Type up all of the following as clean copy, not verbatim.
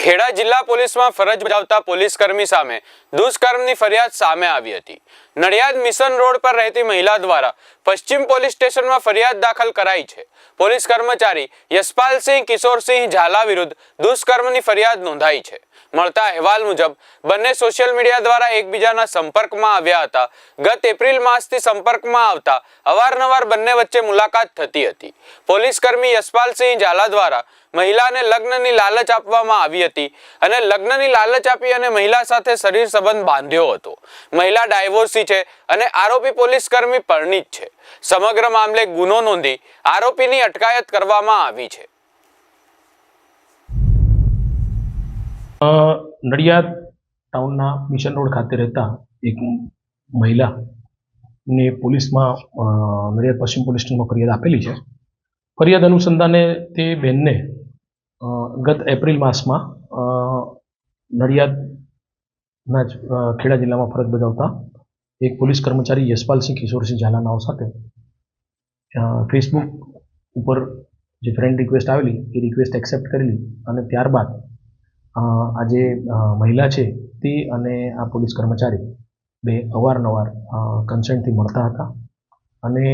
ખેડા જિલ્લા પોલીસમાં ફરજ બજાવતા પોલીસકર્મી સામે દુષ્કર્મની ફરિયાદ સામે આવી હતી। નડિયાદ મિશન રોડ પર રહેતી મહિલા દ્વારા પશ્ચિમ પોલીસ સ્ટેશનમાં ફરિયાદ દાખલ કરાઈ છે। પોલીસ કર્મચારી યશપાલસિંહ કિશોરસિંહ ઝાલા વિરુદ્ધ દુષ્કર્મની ફરિયાદ નોંધાઈ છે। મળતા અહેવાલ મુજબ બંને સોશિયલ મીડિયા દ્વારા એકબીજાના સંપર્કમાં આવ્યા હતા। ગત એપ્રિલ માસથી સંપર્કમાં આવતા અવારનવાર બંને વચ્ચે મુલાકાત થતી હતી। પોલીસકર્મી યશપાલસિંહ ઝાલા દ્વારા મહિલાને લગ્નની લાલચ આપવામાં આવી હતી અને લગ્નની લાલચ આપી અને મહિલા સાથે શરીર સંબંધ બાંધ્યો હતો। મહિલા ડાયવોર્સી છે અને આરોપી પોલીસકર્મી પરણિત છે। સમગ્ર મામલે ગુનો નોંધી આરોપીની અટકાયત કરવામાં આવી છે। નડિયાદ ટાઉનના મિશન રોડ ખાતે રહેતા એક મહિલા ને પોલીસમાં નડિયાદ પશ્ચિમ પોલીસ સ્ટેશનમાં ફરિયાદ આપેલી છે। ફરિયાદ અનુસંધાને તે બહેનને ગત એપ્રિલ માસમાં નડિયાદના જ ખેડા જિલ્લામાં ફરજ બજાવતા એક પોલીસ કર્મચારી યશપાલસિંહ કિશોરસિંહ ઝાલા નામ સાથે ફેસબુક ઉપર જે ફ્રેન્ડ રિક્વેસ્ટ આવેલી એ રિક્વેસ્ટ એક્સેપ્ટ કરેલી અને ત્યારબાદ આ જે મહિલા છે તે અને આ પોલીસ કર્મચારી બે અવારનવાર કન્સર્નથી મળતા હતા અને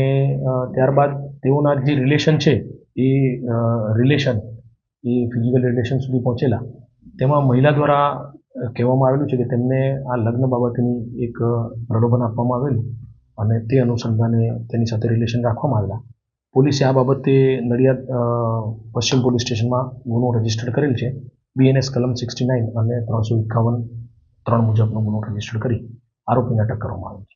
ત્યારબાદ તેઓના જે રિલેશન છે એ રિલેશન એ ફિઝિકલ રિલેશન સુધી પહોંચેલા। તેમાં મહિલા દ્વારા કહેવામાં આવેલું છે કે તેમને આ લગ્ન બાબતની એક પ્રલોભન આપવામાં આવેલું અને તે અનુસંધાને તેની સાથે રિલેશન રાખવામાં આવેલા। પોલીસે આ બાબતે નડિયાદ પશ્ચિમ પોલીસ સ્ટેશનમાં ગુનો રજીસ્ટર કરેલ છે। BNS કલમ 69 અને 351 મુજબનો ગુનો રજીસ્ટર કરી આરોપીને અટક કરવામાં આવ્યો છે।